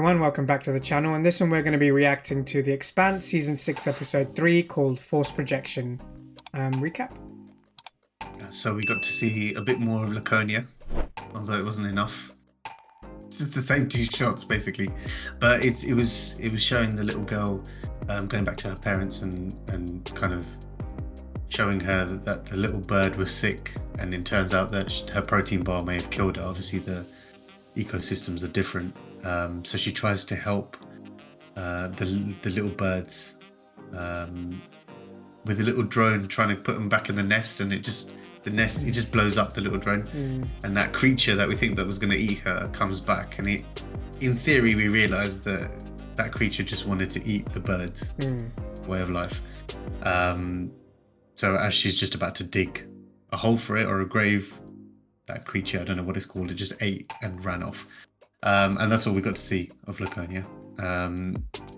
everyone, welcome back to the channel. In this one we're going to be reacting to the Expanse Season 6 Episode 3 called Force Projection. Recap? So we got to see a bit more of Laconia, although it wasn't enough. It's the same two shots basically, but it was showing the little girl going back to her parents and kind of showing her that the little bird was sick, and it turns out that her protein bar may have killed her. Obviously the ecosystems are different, so she tries to help the little birds with a little drone, trying to put them back in the nest, and it just blows up, the little drone. And that creature that we think that was going to eat her comes back, and in theory we realize that creature just wanted to eat the birds way of life. So as she's just about to dig a hole for it, or a grave, that creature, I don't know what it's called, it just ate and ran off. And that's all we got to see of Laconia.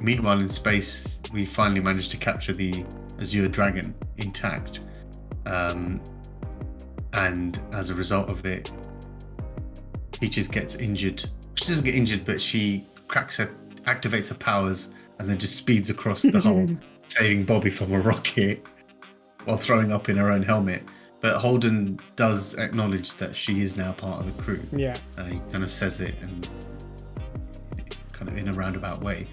Meanwhile, in space, we finally managed to capture the Azure Dragon intact. And as a result of it, Peaches gets injured. She doesn't get injured, but she activates her powers, and then just speeds across the hull, saving Bobby from a rocket while throwing up in her own helmet. But Holden does acknowledge that she is now part of the crew. Yeah. He kind of says it, and kind of in a roundabout way.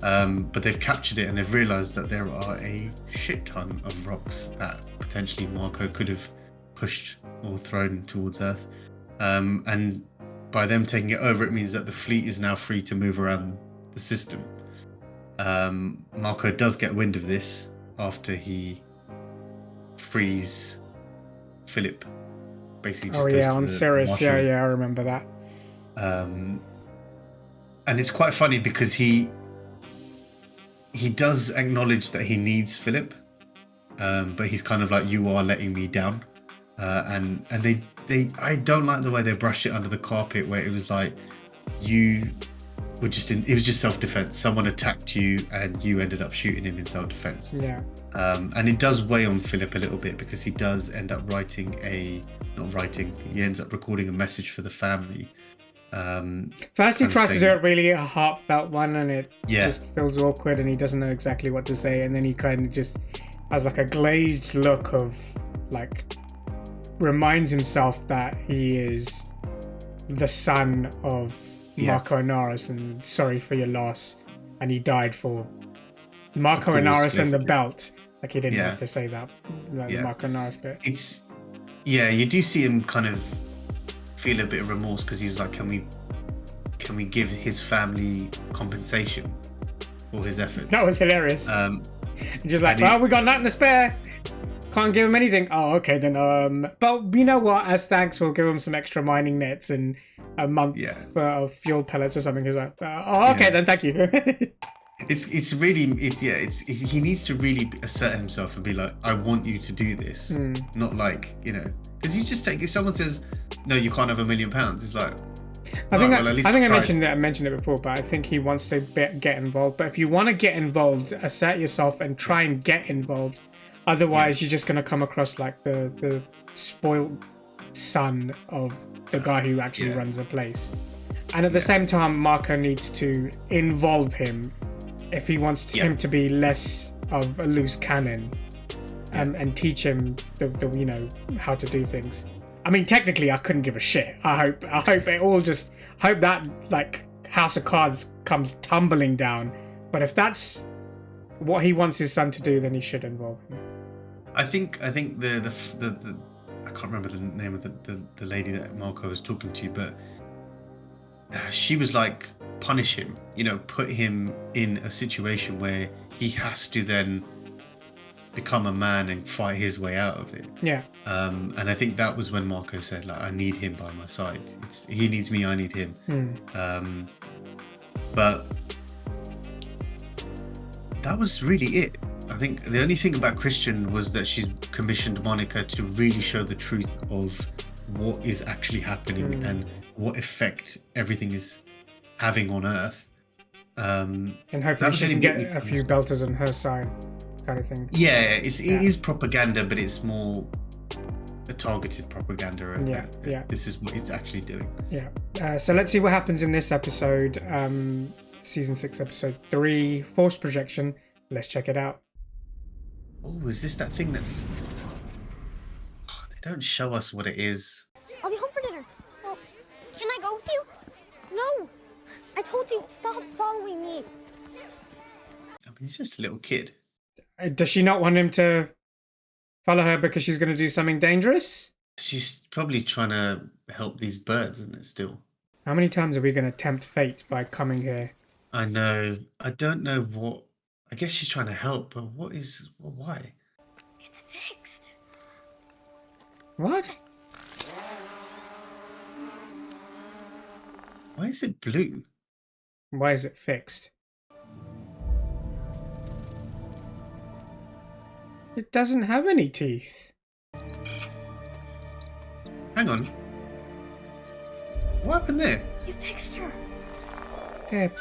But they've captured it, and they've realized that there are a shit ton of rocks that potentially Marco could have pushed or thrown towards Earth. And by them taking it over, it means that the fleet is now free to move around the system. Marco does get wind of this after he frees Philip, basically. On CERES. Yeah, I remember that. And it's quite funny because he does acknowledge that he needs Philip, but he's kind of like, you are letting me down. And I don't like the way they brushed it under the carpet, where it was like, you were it was just self-defense. Someone attacked you and you ended up shooting him in self-defense. Yeah. And it does weigh on Philip a little bit, because he does end up he ends up recording a message for the family. First he tries to do it really a heartfelt one, and it just feels awkward, and he doesn't know exactly what to say, and then he kind of just has like a glazed look of like, reminds himself that he is the son of Marco Inaris, and sorry for your loss, and he died for Marco Inaris and the belt. Like, he didn't have to say that, like Marco Inaris bit. You do see him kind of feel a bit of remorse, because he was like, can we give his family compensation for his efforts? That was hilarious. Just like, well, we got nothing to spare, can't give him anything. Oh, okay then. But you know what, as thanks, we'll give him some extra mining nets and a month of fuel pellets or something. He's like, okay then, thank you. He needs to really assert himself and be like, I want you to do this. Not like, because he's just if someone says, no, you can't have £1 million, it's like, I think I mentioned it before, but I think he wants to get involved. But if you want to get involved, assert yourself and try and get involved. Otherwise, you're just going to come across like the spoiled son of the guy who actually runs the place. And at the same time, Marco needs to involve him if he wants him to be less of a loose cannon, and teach him the how to do things. I mean, technically, I couldn't give a shit. I hope that like House of Cards comes tumbling down. But if that's what he wants his son to do, then he should involve him. I think the I can't remember the name of the lady that Marco was talking to, but she was like, punish him, put him in a situation where he has to then become a man and fight his way out of it. And I think that was when Marco said, like, I need him by my side. He needs me, I need him. But that was really it. I think the only thing about Christian was that she's commissioned Monica to really show the truth of what is actually happening and what effect everything is having on Earth. And hopefully she can get a few belters on her side, kind of thing. It is propaganda, but it's more a targeted propaganda. This is what it's actually doing. So let's see what happens in this episode. Season 6, Episode 3, Force Projection. Let's check it out. Oh, is this that thing that's... Oh, they don't show us what it is. I'll be home for dinner. Well, can I go with you? No. I told you, stop following me. I mean, he's just a little kid. Does she not want him to follow her because she's going to do something dangerous? She's probably trying to help these birds, isn't it, still? How many times are we going to tempt fate by coming here? I know. I don't know what... I guess she's trying to help, but what is... Well, why? It's fixed. What? Why is it blue? Why is it fixed? It doesn't have any teeth. Hang on. What happened there? You fixed her. Deb.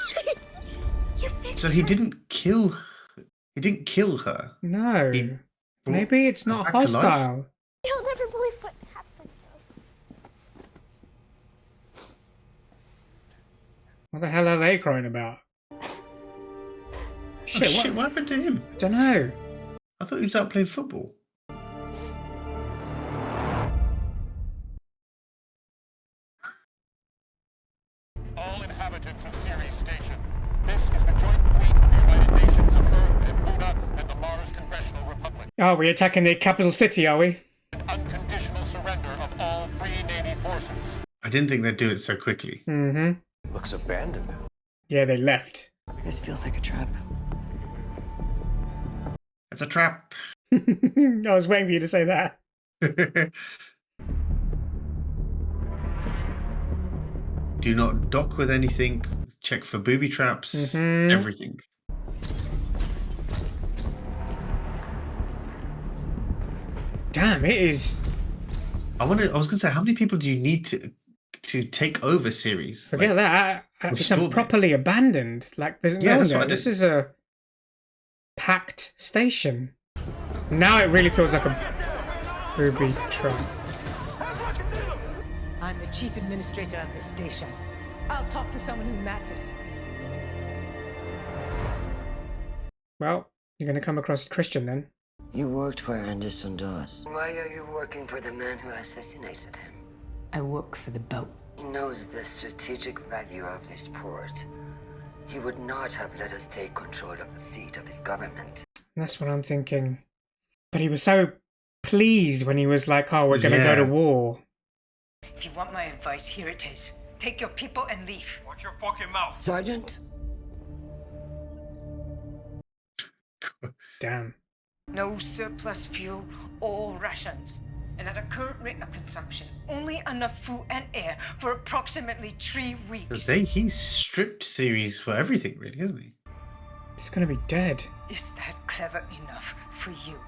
You fixed So he her. didn't kill her. He didn't kill her. No. He brought Maybe it's her not back to life? hostile. You'll never believe what happened. What the hell are they crying about? Shit, Oh, shit, what happened to him? I don't know. I thought he was out playing football. All inhabitants of Ceres Station. This is the joint fleet of the United Nations of Earth and Luna and the Mars Congressional Republic. Oh, we're attacking the capital city, are we? An unconditional surrender of all free Navy forces. I didn't think they'd do it so quickly. Mm-hmm. Looks abandoned. Yeah, they left. This feels like a trap. It's a trap. I was waiting for you to say that. Do not dock with anything. Check for booby traps. Everything. Damn, it is. I was gonna say, how many people do you need to take over Ceres? Forget that. It's restore properly abandoned. Like, there's no Yeah, one that's there. what I This did. is a packed station. Now it really feels like a booby trap. I'm the chief administrator of this station. I'll talk to someone who matters. Well, you're going to come across Christian then. You worked for Anderson Dawes. Why are you working for the man who assassinated him? I work for the boat. He knows the strategic value of this port. He would not have let us take control of the seat of his government. That's what I'm thinking. But he was so pleased when he was like, oh, we're going to go to war. If you want my advice, here it is. Take your people and leave. Watch your fucking mouth. Sergeant? Damn. No surplus fuel or rations. And at a current rate of consumption, only enough food and air for approximately 3 weeks. He's stripped Ceres for everything, really, hasn't he? It's going to be dead. Is that clever enough for you?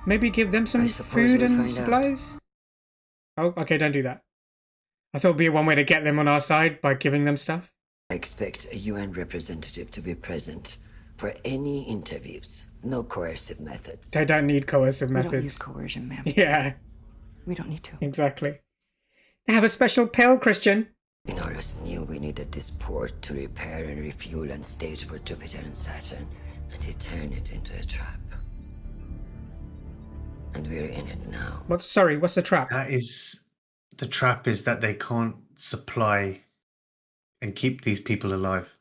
Maybe give them some I suppose food we'll and find supplies? Oh, okay, don't do that. I thought it'd be one way to get them on our side by giving them stuff. I expect a UN representative to be present for any interviews. No coercive methods. They don't need coercive We don't use methods. coercion, ma'am. Yeah, We don't need to. exactly. They have a special pill, Christian. Inarus knew we needed this port to repair and refuel and stage for Jupiter and Saturn, and he turned it into a trap. And we're in it now. What's the trap? The trap is that they can't supply and keep these people alive.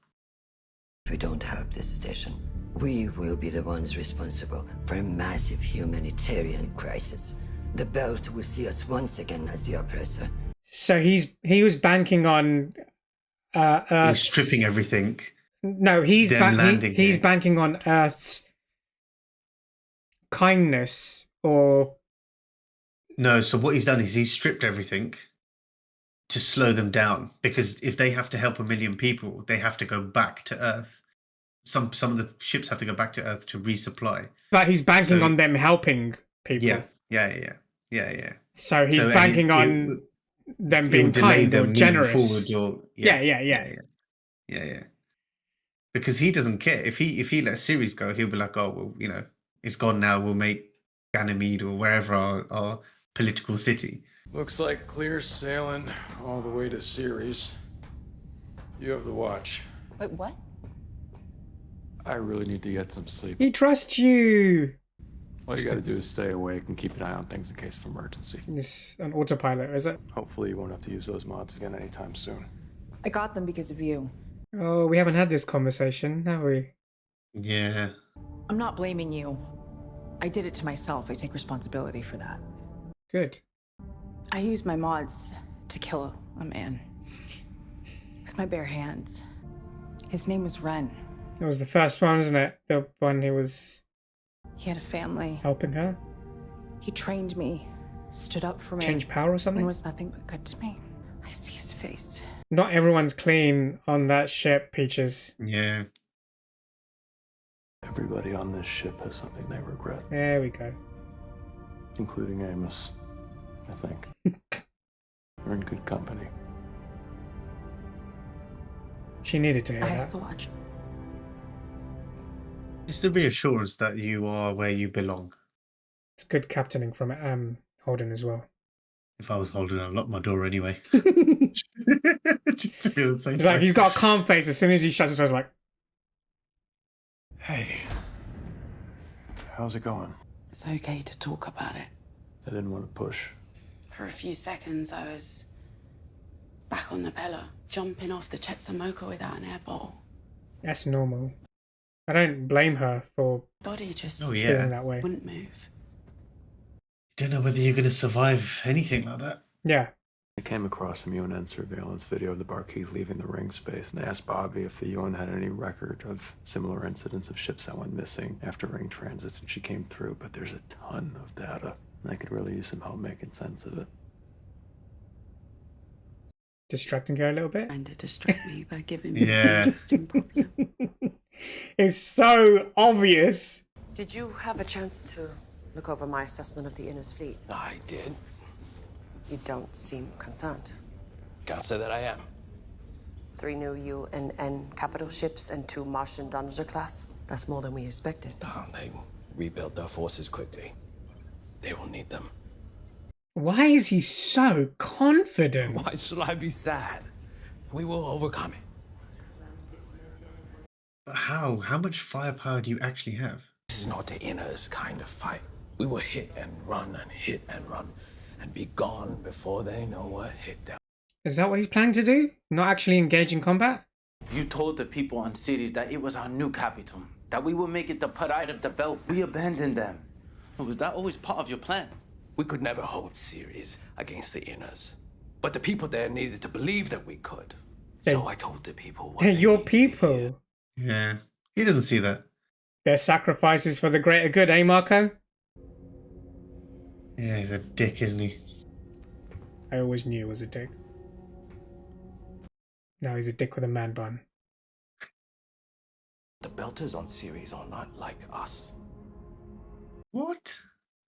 If we don't help this station, we will be the ones responsible for a massive humanitarian crisis. The Belt will see us once again as the oppressor. So he was banking on He's stripping everything. No, he's landing he's here. banking on Earth's kindness or No, so what he's done is he's stripped everything to slow them down, because if they have to help 1 million people, they have to go back to Earth. Some of the ships have to go back to Earth to resupply. but he's banking on them helping people. Yeah. So he's banking on them being kind or generous. Yeah. Because he doesn't care. If he lets Ceres go, he'll be like, oh well, it's gone now. We'll make Ganymede or wherever our political city. Looks like clear sailing all the way to Ceres. You have the watch. Wait, what? I really need to get some sleep. He trusts you. All you gotta do is stay awake and keep an eye on things in case of emergency. It's an autopilot, is it? Hopefully you won't have to use those mods again anytime soon. I got them because of you. Oh, we haven't had this conversation, have we? Yeah. I'm not blaming you. I did it to myself. I take responsibility for that. Good. I used my mods to kill a man. With my bare hands. His name was Ren. That was the first one, isn't it? The one who was He had a family. helping her. He trained me, stood up for me. Change power or And something? was nothing but good to me. I see his face. Not everyone's clean on that ship, Peaches. Yeah. Everybody on this ship has something they regret, There we go. including Amos, I think. We're in good company. She needed to hear I that. have the watch. It's the reassurance that you are where you belong. It's good captaining from Holden as well. If I was holding, I'd lock my door anyway. It's Just to feel the same. like he's got a calm face as soon as he shuts his door. He's like, Hey, how's it going? It's okay to talk about it. I didn't want to push. For a few seconds, I was back on the Bella, jumping off the Chetsamoko without an air ball. that's normal. I don't blame her for Body just feeling that way. wouldn't move. Don't know whether you're going to survive anything like that. Yeah. I came across some UNN surveillance video of the Barkeith leaving the ring space, and they asked Bobby if the UN had any record of similar incidents of ships that went missing after ring transits, and she came through, but there's a ton of data, and I could really use some help making sense of it. Distracting her a little bit. Trying to distract me by giving me Yeah. an interesting problem. It's so obvious. Did you have a chance to look over my assessment of the Inner's fleet? I did. You don't seem concerned. Can't say that I am. 3 new UNN capital ships and 2 Martian Dungeon class. That's more than we expected. Oh, they rebuilt their forces quickly. They will need them. Why is he so confident? Why should I be sad? We will overcome it. But how? How much firepower do you actually have? This is not the Inner's kind of fight. We will hit and run and be gone before they know what hit them. Is that what he's planning to do? Not actually engage in combat? You told the people on Ceres that it was our new capital, that we would make it the pride of the belt. We abandoned them. Was that always part of your plan? We could never hold Ceres against the Inners. But the people there needed to believe that we could. So I told the people what They're they your needed to people. hear. Yeah. He doesn't see that. Their sacrifices for the greater good, eh, Marco? Yeah, he's a dick, isn't he? I always knew he was a dick. Now he's a dick with a man bun. The Belters on Ceres are not like us. What?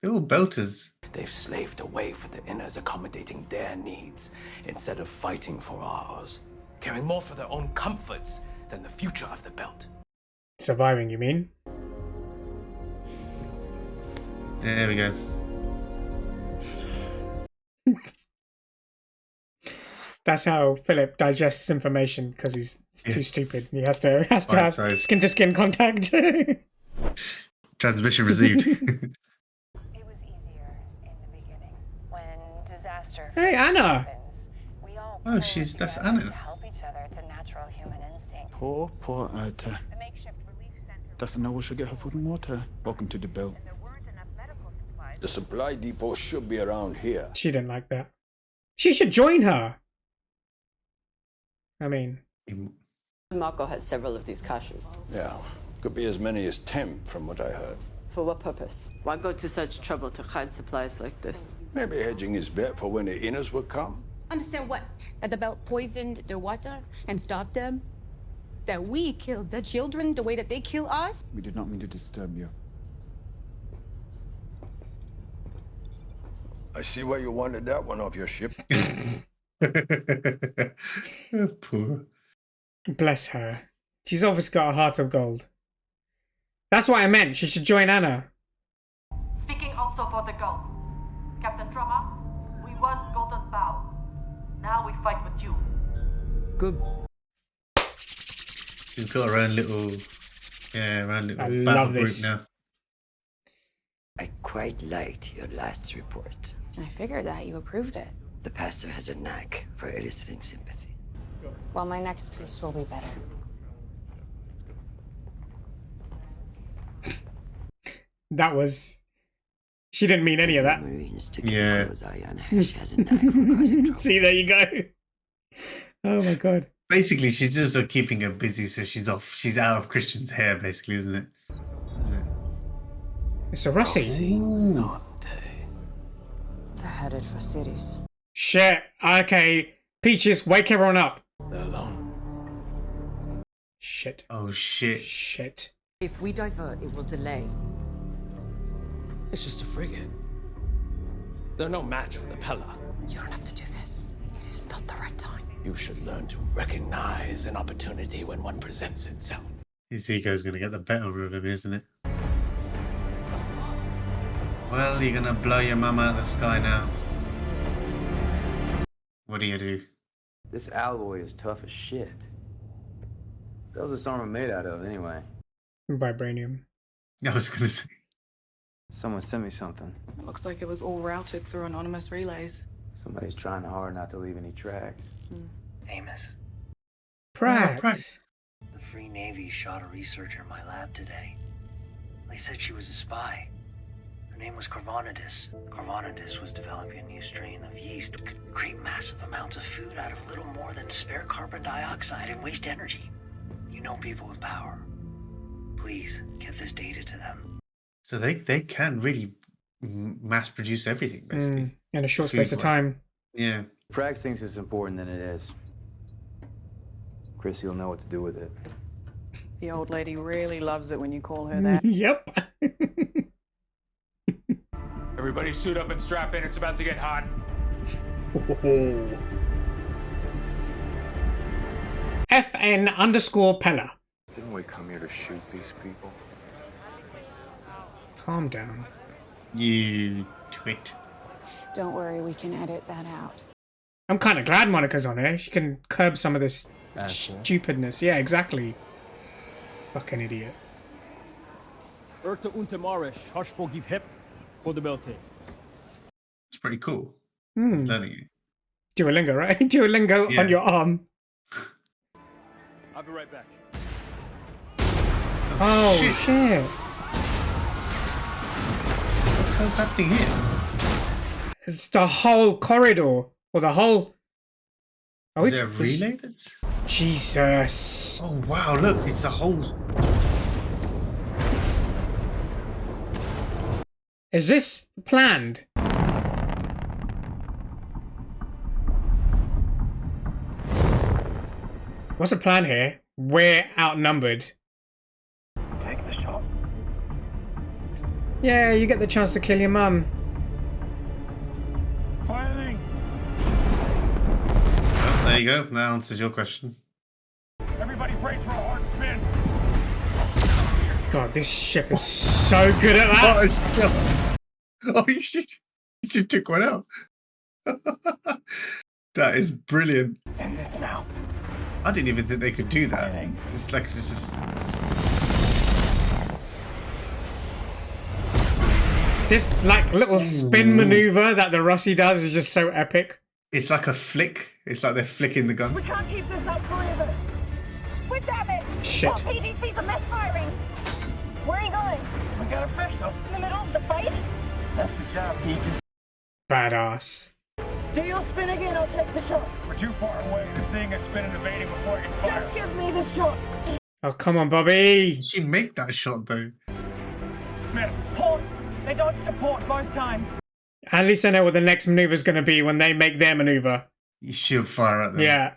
They're all belters. They've slaved away for the Inners, accommodating their needs instead of fighting for ours, caring more for their own comforts than the future of the belt. Surviving, you mean? There we go. That's how Philip digests information, because he's too stupid. He has to have skin to skin contact. Transmission received. It was easier in the beginning when disaster Hey, Anna. happens. We all Oh, that's Anna. to help each other. It's a natural human instinct. Poor Alta. The makeshift relief center Doesn't know where she'll get her food and water. Welcome to the bill. The supply depot should be around here. She didn't like that. She should join her. I mean... Marco has several of these caches. Yeah, could be as many as 10 from what I heard. For what purpose? Why go to such trouble to hide supplies like this? Maybe hedging his bet for when the Inners would come. Understand what? That the belt poisoned their water and stopped them? That we killed the children the way that they kill us? We did not mean to disturb you. I see why you wanted that one off your ship. Poor. Bless her. She's obviously got a heart of gold. That's what I meant. She should join Anna. Speaking also for the Gulf. Captain Trauma, we was Golden Bow. Now we fight with you. Good. She's got her own little, I battle love group this. now. I quite liked your last report. I figured that you approved it. The pastor has a knack for eliciting sympathy. Well, my next piece will be better. That was. She didn't mean any of that. Yeah. See, there you go. Oh my god. Basically, she's just keeping her busy, so she's off. She's out of Christian's hair, basically, isn't it? It's a Rossi. They're headed for cities. Shit. Okay. Peaches, wake everyone up. They're alone. Shit. Oh shit. Shit. If we divert, it will delay. It's just a frigate. They're no match for the Pella. You don't have to do this. It is not the right time. You should learn to recognize an opportunity when one presents itself. His ego's going to get the better of him, isn't it? Well, you're going to blow your mum out of the sky now. What do you do? This alloy is tough as shit. What was this armor made out of, anyway? Vibranium. I was going to say. Someone sent me something. Looks like it was all routed through anonymous relays. Somebody's trying hard not to leave any tracks. Amos, Prax. the Free Navy shot a researcher in my lab today. They said she was a spy. Her name was Carvonidis. Carvonidis was developing a new strain of yeast that could create massive amounts of food out of little more than spare carbon dioxide and waste energy. You know people with power. Please, get this data to them. So they can really mass produce everything, basically. In a short space of time. Yeah. Prax thinks it's important than it is. Chrissy will know what to do with it. The old lady really loves it when you call her that. Yep. Everybody suit up and strap in. It's about to get hot. FN_Pella. Didn't we come here to shoot these people? Calm down. You twit. Don't worry, we can edit that out. I'm kind of glad Monica's on here. She can curb some of this stupidness. Yeah, exactly. Fucking idiot. Urte untermarisch, hash forgive hip for the belty. It's pretty cool. He's learning it. Duolingo, right? Duolingo on your arm. I'll be right back. Oh, shit. What's happening here? It's the whole corridor. Or the whole... Is there a relay that's... Jesus. Oh, wow, look. It's a whole... Is this planned? What's the plan here? We're outnumbered. Take the shot. Yeah, you get the chance to kill your mum. Firing! Oh, there you go. That answers your question. Everybody brace for a hard spin. God, this ship is so good at that. Oh, you should take one out. That is brilliant. End this now. I didn't even think they could do that. It's like it's just... This like little spin maneuver that the Rossi does is just so epic. It's like a flick. It's like they're flicking the gun. We can't keep this up forever. We're damaged. Shit. Our PDCs are misfiring. Where are you going? We gotta fix them. In the middle of the fight? That's the job, Peaches. Badass. Do your spin again, I'll take the shot. We're too far away to seeing a spin and evading before you fire. Just give me the shot. Oh, come on, Bobby. Did she make that shot, though? Miss. Port. They dodged to port both times. At least I know what the next maneuver is going to be when they make their maneuver. She'll fire at them. Yeah.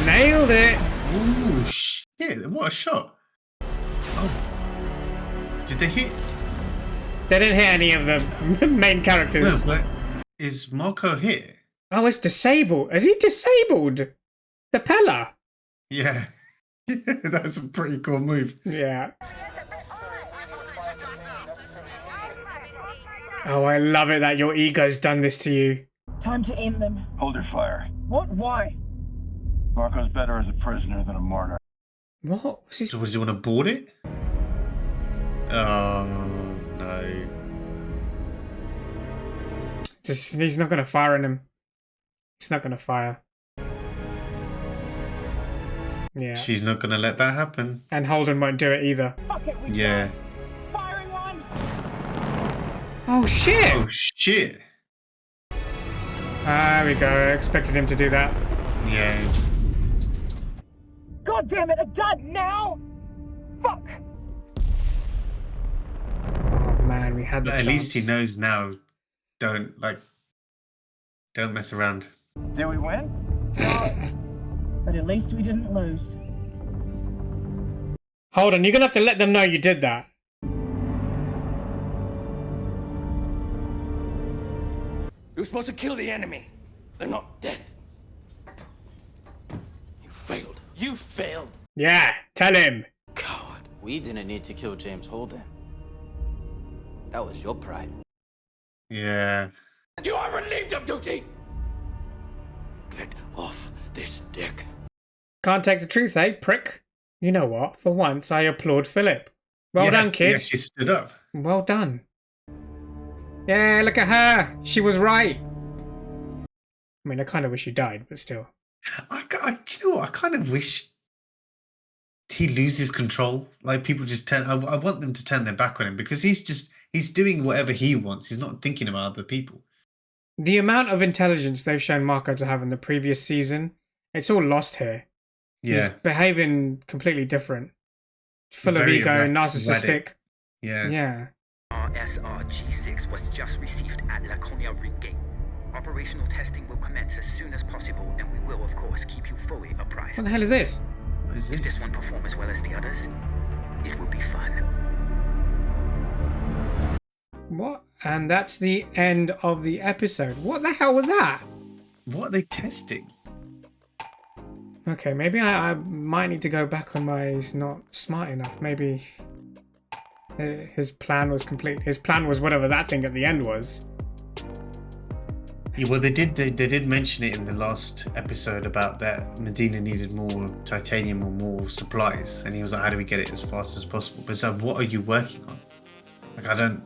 Nailed it. Ooh, shit. What a shot. Oh. Did they hit? They didn't hit any of the main characters. No, but is Marco hit? Oh, it's disabled. Is he disabled? The Pella? Yeah. That's a pretty cool move. Yeah. Oh, I love it that your ego's done this to you. Time to aim them. Hold your fire. What? Why? Marco's better as a prisoner than a martyr. What? So does he want to board it? Oh no. He's not going to fire on him. He's not going to fire. Yeah. She's not going to let that happen. And Holden won't do it either. Fuck it, we Yeah. Firing one. Oh shit! Oh shit! There we go. I expected him to do that. Yeah. God damn it! A dud now. Fuck. Oh man, we had the But at chance. least he knows now. Don't mess around. Did we win? But at least we didn't lose. Hold on, you're gonna have to let them know you did that. You're supposed to kill the enemy. They're not dead. You failed. You failed. Yeah, tell him. Coward. We didn't need to kill James Holden. That was your pride. Yeah. You are relieved of duty. Get off this dick. Can't take the truth, eh, prick? You know what? For once, I applaud Philip. Well done, kid. Yeah, she stood up. Well done. Yeah, look at her. She was right. I mean, I kind of wish he died, but still. Do you know what? I kind of wish he loses control. Like people just turn. I want them to turn their back on him because he's doing whatever he wants. He's not thinking about other people. The amount of intelligence they've shown Marco to have in the previous season, it's all lost here. Yeah. He's behaving completely different. Full of Very ego, narcissistic. erratic. Yeah. Yeah. RSR G6 was just received at Laconia Ring Gate. Operational testing will commence as soon as possible, and we will, of course, keep you fully apprised. What the hell is this? What is If this one performs as well as the others, it will be fun. What? And that's the end of the episode. What the hell was that? What are they testing? Okay, maybe I might need to go back on my he's not smart enough. Maybe his plan was complete. His plan was whatever that thing at the end was. Yeah, well, they did mention it in the last episode about that Medina needed more titanium or more supplies, and he was like, "How do we get it as fast as possible?" But it's like, what are you working on? Like, I don't.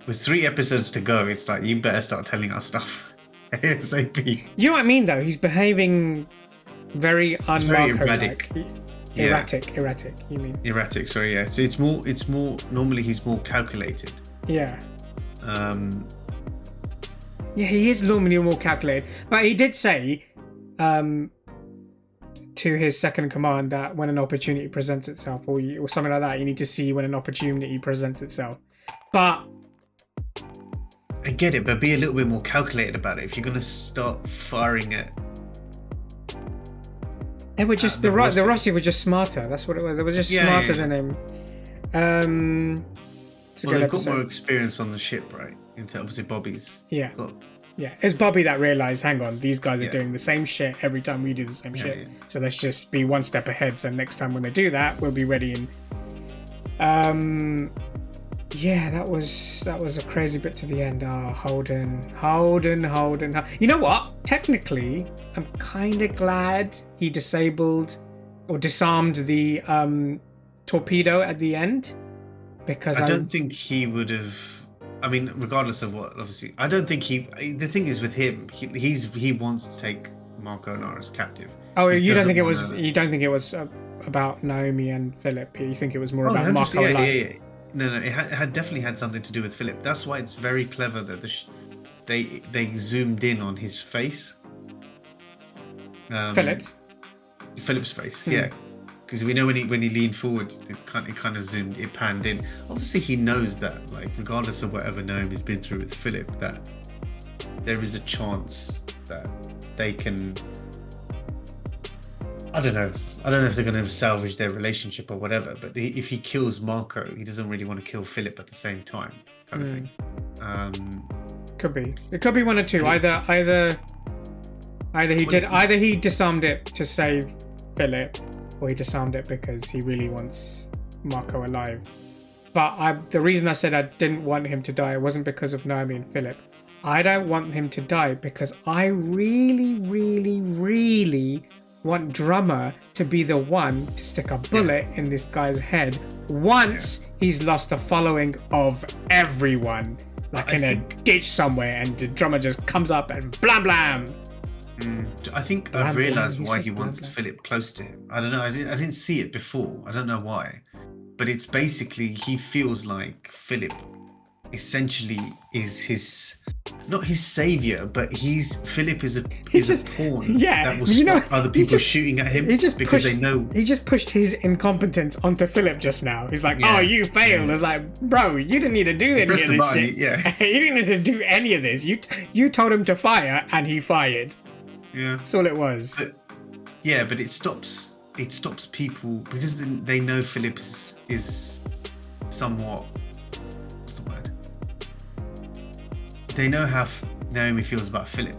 With 3 episodes to go, it's like you better start telling us stuff ASAP. You know what I mean, though. He's behaving very very erratic. Yeah. Erratic. You mean? Erratic. Sorry, yeah. So it's more. Normally, he's more calculated. Yeah. Yeah, he is normally more calculated, but he did say to his second in command that when an opportunity presents itself, or something like that, you need to see when an opportunity presents itself. But I get it, but be a little bit more calculated about it. If you're gonna start firing at, they were just the Rossi were just smarter. That's what it was. They were just smarter than him. It's a good they've got episode. more experience on the ship, right? Into obviously Bobby's. Yeah. Got, Yeah, it's Bobby that realised, hang on, these guys are doing the same shit every time we do the same shit. Yeah. So let's just be one step ahead. So next time when they do that, we'll be ready. And yeah, that was a crazy bit to the end. Holden. You know what? Technically, I'm kind of glad he disabled or disarmed the torpedo at the end, because I don't think he would have. I mean, regardless of what, obviously, I don't think he. The thing is with him, he wants to take Marco Nara as captive. Oh, He you don't doesn't think it wanna- was? You don't think it was about Naomi and Philip? You think it was more about 100%, Marco and Lyle? yeah. No, it had definitely had something to do with Philip. That's why it's very clever that they zoomed in on his face. Philip's face, yeah. Because we know when he leaned forward, it kind of zoomed, it panned in. Obviously, he knows that, like, regardless of whatever Naomi's been through with Philip, that there is a chance that they can. I don't know if they're going to salvage their relationship or whatever. But if he kills Marco, he doesn't really want to kill Philip at the same time, kind of thing. Could be. It could be one or two. Either he disarmed it to save Philip, or he disarmed it because he really wants Marco alive. But the reason I said I didn't want him to die wasn't because of Naomi and Philip. I don't want him to die because I really, really, really want Drummer to be the one to stick a bullet in this guy's head once he's lost the following of everyone. Like in a ditch somewhere, and the Drummer just comes up and blam blam. I think Blam, I've blam, realised who why says he blam, wants blam? Philip close to him. I don't know. I didn't see it before. I don't know why, but it's basically he feels like Philip essentially is his, not his savior, but Philip is a pawn that will stop other people shooting at him because they know. He just pushed his incompetence onto Philip just now. He's like, Yeah. "Oh, you failed." It's like, bro, you didn't need to do any pressed of the this button, shit. yeah. You didn't need to do any of this. You told him to fire, and he fired. Yeah, that's all it was. But it stops people because they know Philip is somewhat. What's the word? They know how Naomi feels about Philip.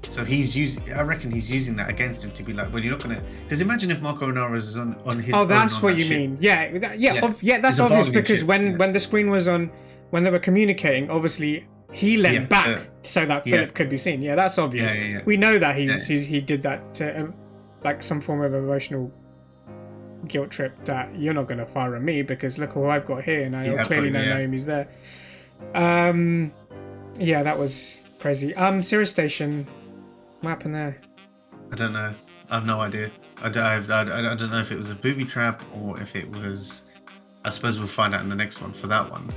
So I reckon he's using that against him to be like, well, you're not gonna. Because imagine if Marco Renara is on his. Oh, own that's on what that you ship. mean. Yeah, that's It's a obvious bargaining because chip, when the screen was on, when they were communicating, obviously he leant back so that Philip could be seen. Yeah, that's obvious. Yeah. We know that he did that to, like some form of emotional guilt trip that you're not going to fire at me because look who I've got here, and I clearly know Naomi's there. Yeah, that was crazy. CERES Station. What happened there? I don't know. I've no idea. I don't know if it was a booby trap or if it was. I suppose we'll find out in the next one for that one.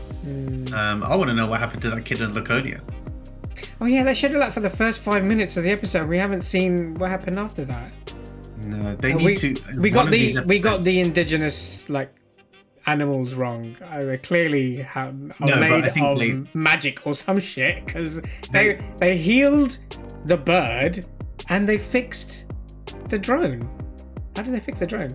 I want to know what happened to that kid in Laconia. Oh yeah, they showed it like for the first 5 minutes of the episode. We haven't seen what happened after that. No, they need to. We got the indigenous like animals wrong. They clearly are made of magic or some shit because they healed the bird and they fixed the drone. How did they fix the drone?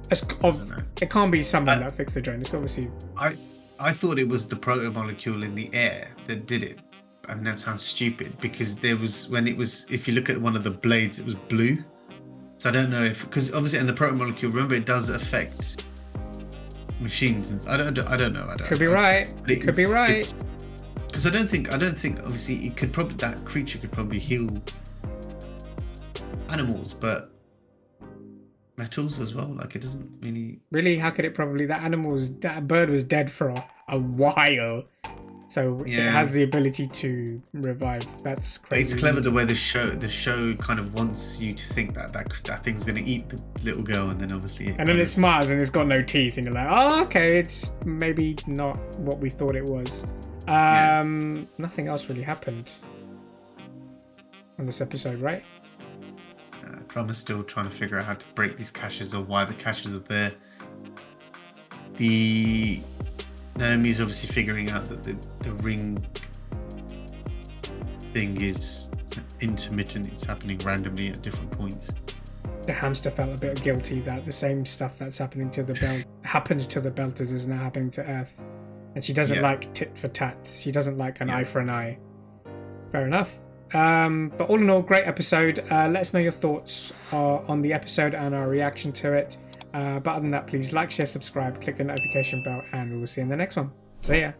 It can't be someone that fixed the drone. It's obviously. I thought it was the proto-molecule in the air that did it. I mean, that sounds stupid because there was if you look at one of the blades, it was blue. So I don't know because obviously in the proto-molecule, remember it does affect machines. And I don't know. Could be right. Could be right. Because I don't think obviously that creature could probably heal animals, but metals as well. Like it doesn't really. How could it probably? That bird was dead for a while, so it has the ability to revive. That's crazy. It's clever the way the show kind of wants you to think that thing's going to eat the little girl, and then obviously. And then it smiles and it's got no teeth, and you're like, oh, okay, it's maybe not what we thought it was. Nothing else really happened on this episode, right? Drummer's still trying to figure out how to break these caches or why the caches are there. Naomi's obviously figuring out that the ring thing is intermittent. It's happening randomly at different points. The hamster felt a bit guilty that the same stuff that's happening to the belt happened to the Belters is now happening to Earth. And she doesn't like tit for tat. She doesn't like an eye for an eye. Fair enough. But all in all, great episode. Let us know your thoughts on the episode and our reaction to it. But other than that, please like, share, subscribe, click the notification bell, and we will see you in the next one. See ya.